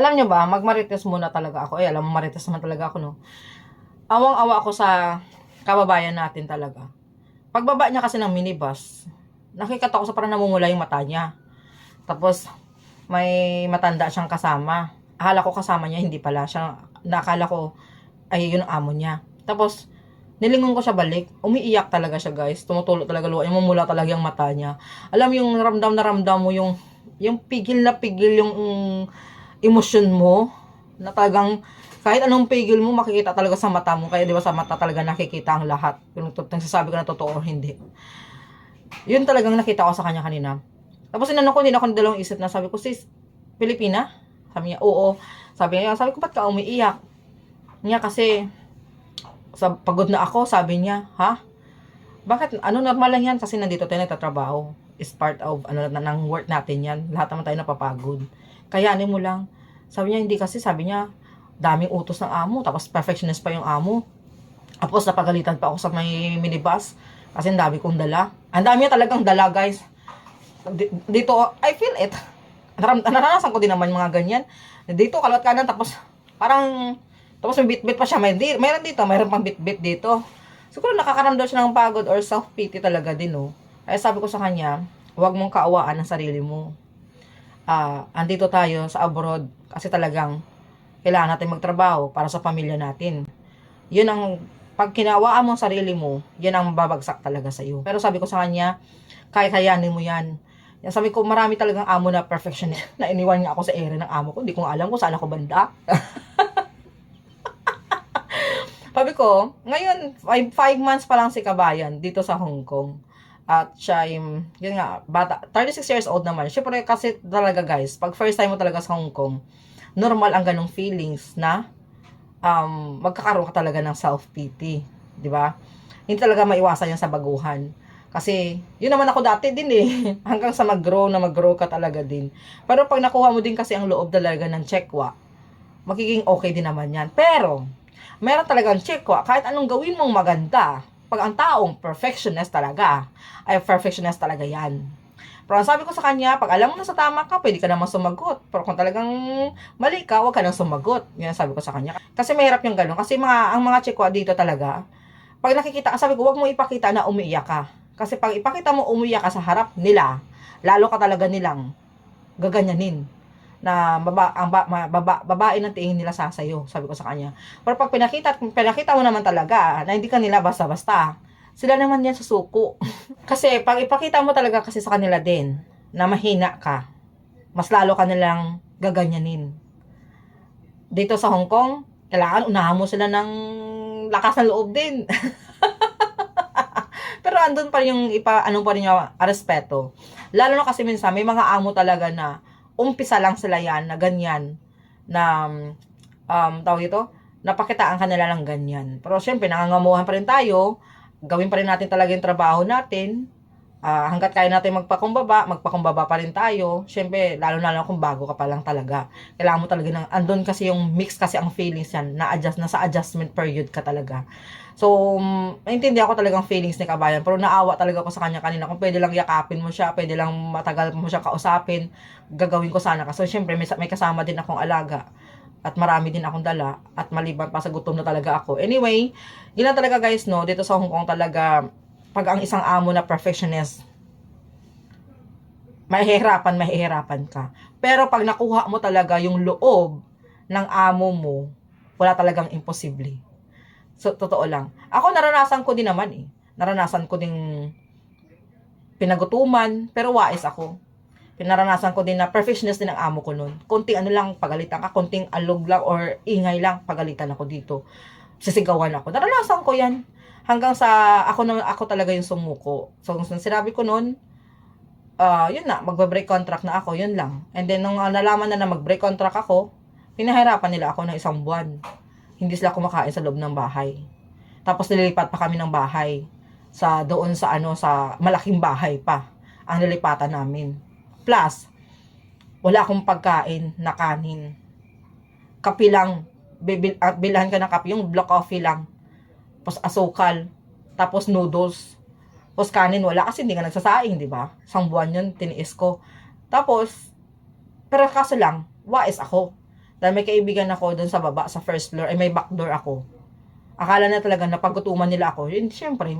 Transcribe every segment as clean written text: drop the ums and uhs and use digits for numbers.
Alam nyo ba, magmarites muna talaga ako. Alam mo, marites naman talaga ako, no? Awang-awa ako sa kababayan natin talaga. Pagbaba niya kasi ng minibus, nakikita ko sa parang namumula yung mata niya. Tapos, may matanda siyang kasama. Akala ko kasama niya, hindi pala siya. Nakala ko, ay yun ang amo niya. Tapos, nilingon ko siya balik. Umiiyak talaga siya, guys. Tumutulo talaga luha. Yung mamula talaga yung mata niya. Alam yung ramdam na ramdam mo yung pigil na pigil yung emosyon mo. Na talagang kahit anong pigil mo, makikita talaga sa mata mo. Kaya di ba sa mata talaga nakikita ang lahat. Kung nagsasabi ko na totoo o hindi. Yun talagang nakita ko sa kanya kanina. Tapos inano ko, hindi na ako dalawang isip na sabi ko, sis, Pilipina? Sabi niya, oo. Sabi ko, ba't ka umiiyak? Niya kasi, pagod na ako, sabi niya, ha? Bakit? Ano, normal lang yan kasi nandito tayo nagtatrabaho. Is part of, ng work natin yan. Lahat naman tayo napapagod. Kaya, mo lang. Sabi niya, hindi kasi, sabi niya, daming utos ng amo, tapos perfectionist pa yung amo. Tapos napagalitan pa ako sa may minibus kasi ang dami kong dala. Ang dami talagang dala, guys. Dito, I feel it. Naranasan ko din naman mga ganyan. Dito, kalawat kanan, tapos parang, tapos may bit-bit pa siya. Mayroon dito, mayroon pang bit-bit dito. Siguro nakakaramdam siya ng pagod or self-pity talaga din, no? Kaya sabi ko sa kanya, huwag mong kaawaan ang sarili mo. Andito tayo sa abroad kasi talagang kailangan natin magtrabaho para sa pamilya natin. Yun ang, pag kinawaan mo ang sarili mo, yan ang babagsak talaga sa iyo. Pero sabi ko sa kanya, kayanin mo yan. Yan sabi ko, marami talagang amo na perfectionist na iniwan niya ako sa ere ng amo ko. Hindi ko alam kung saan ako banda. Sabi ko, ngayon, 5 months pa lang si Kabayan dito sa Hong Kong. At siya yung, yun nga, bata, 36 years old naman. Siyempre kasi talaga guys, pag first time mo talaga sa Hong Kong, normal ang ganong feelings na magkakaroon ka talaga ng self-pity. Di ba? Hindi talaga maiwasan yan sa baguhan. Kasi, yun naman ako dati din eh. Hanggang sa mag-grow ka talaga din. Pero pag nakuha mo din kasi ang loob talaga ng tsekwa, magiging okay din naman yan. Pero, meron talagang tsekwa, kahit anong gawin mong maganda, pag ang taong perfectionist talaga, ay perfectionist talaga yan. Pero ang sabi ko sa kanya, pag alam mo na sa tama ka, pwede ka naman sumagot. Pero kung talagang mali ka, huwag ka nang sumagot. Yan sabi ko sa kanya. Kasi mahirap yung gano'n. Kasi ang mga chikwa dito talaga, pag nakikita, sabi ko, huwag mo ipakita na umiiyak ka. Kasi pag ipakita mo umiiyak ka sa harap nila, lalo ka talaga nilang gaganyanin na babae ng tingin nila sa sayo, sabi ko sa kanya. Pero pag pinakita mo naman talaga na hindi ka nila basta-basta, sila naman yan susuko. Kasi pag ipakita mo talaga kasi sa kanila din na mahina ka, mas lalo ka nilang gaganyanin. Dito sa Hong Kong, kailangan unahan mo sila ng lakas ng loob din. Pero andun pa rin yung ano pa rin yung respeto. Lalo na kasi minsan may mga amo talaga na umpisa lang sila yan na ganyan na tawag ito, napakitaan kanila lang ganyan. Pero syempre nangangamuhan pa rin tayo, gawin pa rin natin talaga yung trabaho natin. Hanggat kaya natin magpakumbaba pa rin tayo. Syempre, lalo na lang kung bago ka pa lang talaga. Kailangan mo talaga andun kasi yung mix kasi ang feelings yan, nasa adjustment period ka talaga. So, naintindihan ko talagang feelings ni Kabayan, pero naawa talaga ko sa kanya kanina. Kung pwede lang yakapin mo siya, pwede lang matagal mo siya kausapin, gagawin ko sana. Kasi syempre, may kasama din akong alaga. At marami din akong dala. At maliban pa sa gutom na talaga ako. Anyway, yun na talaga guys, no? Dito sa Hong Kong talaga, pag ang isang amo na perfectionist, mahihirapan ka. Pero pag nakuha mo talaga yung loob ng amo mo, wala talagang imposible. So, totoo lang. Ako, naranasan ko din naman eh. Naranasan ko ding pinagutuman, pero wais ako. Pinaranasan ko din na perfectionist din ang amo ko noon. Konting ano lang, pagalitan ka, konting alog lang or ingay lang, pagalitan ako dito. Sisigawan ako. Naranasan ko yan. Hanggang sa ako talaga yung sumuko. So, sinabi ko noon, yun na, magbe-break contract na ako, yun lang. And then, nung nalaman na mag-break contract ako, pinahirapan nila ako ng 1 buwan. Hindi sila kumakain sa loob ng bahay. Tapos nililipat pa kami ng bahay doon sa sa malaking bahay pa ang nilipatan namin. Plus, wala akong pagkain na kanin. Kape lang, bilhan ka ng kape, yung black coffee lang. Tapos asukal, tapos noodles. Tapos kanin wala kasi hindi ka nagsasaing, di ba? 1 buwan yun, tiniis ko. Tapos, pero kaso lang, wais ako. Dahil may kaibigan ako doon sa baba, sa first floor, ay may backdoor ako. Akala na talaga na pagkutuman nila ako. Yun, syempre,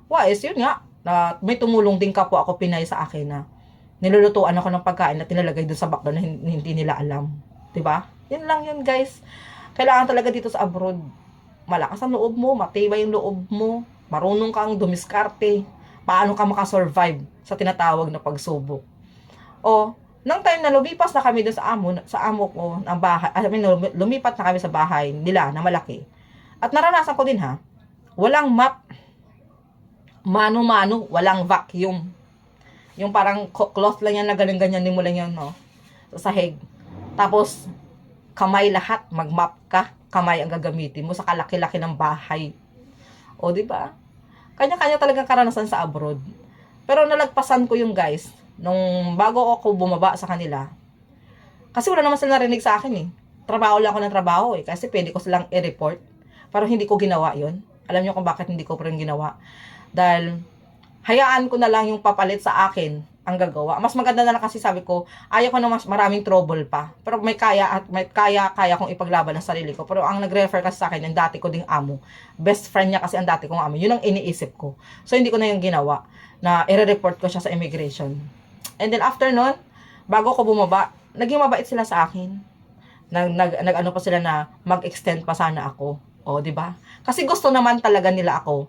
wais, yun nga, na may tumulong din kapwa ako Pinay sa akin na nilulutuan ako ng pagkain na tinalagay doon sa backdoor na hindi nila alam. 'Di ba? Yun lang yun, guys. Kailangan talaga dito sa abroad, malakas ang loob mo, matibay yung loob mo, marunong kang dumiskarte, paano ka makasurvive sa tinatawag na pagsubok. O, nang time na lumipas na kami doon sa amo ko, ang bahay, lumipat na kami sa bahay nila na malaki. At naranasan ko din walang map, mano-mano, walang vacuum. Yung parang cloth lang yan na ganyan-ganyan mo lang yan, no? Sa sahig. Tapos, kamay lahat, mag-map ka, kamay ang gagamitin mo sa kalaki-laki ng bahay. O, di ba? Kanya-kanya talagang karanasan sa abroad. Pero nalagpasan ko yung guys, nung bago ako bumaba sa kanila. Kasi wala naman sila narinig sa akin eh. Trabaho lang ako ng trabaho eh. Kasi pwede ko silang i-report. Pero hindi ko ginawa yon. Alam niyo kung bakit hindi ko pa rin ginawa? Dahil, hayaan ko na lang yung papalit sa akin ang gagawa. Mas maganda na lang kasi sabi ko, ayaw ko na mas maraming trouble pa. Pero may kaya kong ipaglaban ng sarili ko. Pero ang nag-refer kasi sa akin, yung dati ko ding amo. Best friend niya kasi ang dati kong amo. Yun ang iniisip ko. So, hindi ko na yung ginawa na i-report ko siya sa immigration. And then, after nun, bago ko bumaba, naging mabait sila sa akin. Nag-ano pa sila na mag-extend pa sana ako. O, di ba? Kasi gusto naman talaga nila ako.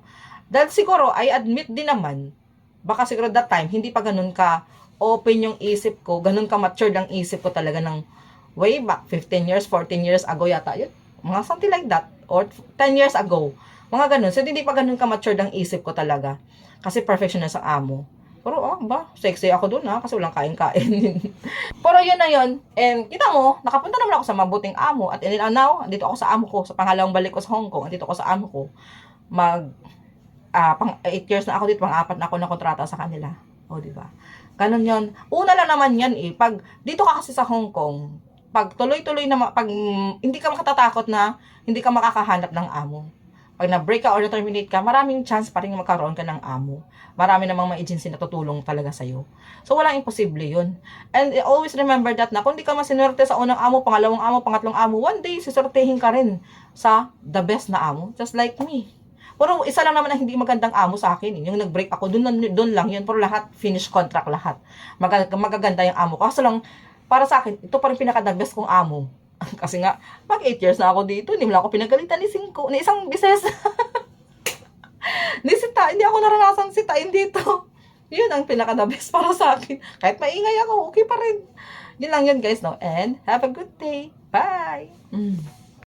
Dahil siguro, I admit din naman, baka siguro that time, hindi pa ganun ka open yung isip ko, ganun ka matured ang isip ko talaga ng way back, 15 years, 14 years ago yata, yun, mga something like that, or 10 years ago, mga ganun. So, hindi pa ganun ka matured ang isip ko talaga. Kasi perfectionist ang amo. Pero, sexy ako dun kasi walang kain-kain. Pero yun na yun. And kita mo, nakapunta naman ako sa mabuting amo. At now, andito ako sa amo ko. Sa pangalawang balik ko sa Hong Kong, andito ako sa amo ko. Pang 8 years na ako dito, pang 4 na ako na kontrata sa kanila. O, di ba? Ganun yun. Una lang naman yan eh. Pag dito ka kasi sa Hong Kong, pag tuloy-tuloy na, pag hindi ka makatatakot na, hindi ka makakahanap ng amo. Pag na-break ka or na-terminate ka, maraming chance pa rin magkaroon ka ng amo. Marami namang mga agency na tutulong talaga sa'yo. So, walang imposible yun. And always remember that na kung di ka masinwerte sa unang amo, pangalawang amo, pangatlong amo, one day, sisortehin ka rin sa the best na amo. Just like me. Pero isa lang naman ang hindi magandang amo sa akin. Yung nag-break ako, dun lang yun. Pero lahat, finish contract lahat. Magaganda yung amo ko. Kaso lang, para sa akin, ito pa rin pinaka-the best kong amo. Kasi nga, pag 8 years na ako dito, hindi mo lang ako pinagalitan ni isang bises. Hindi ako naranasang sitain dito. Yun ang pinaka-the best para sa akin. Kahit maingay ako, okay pa rin. Yun lang yun guys, no? And have a good day. Bye!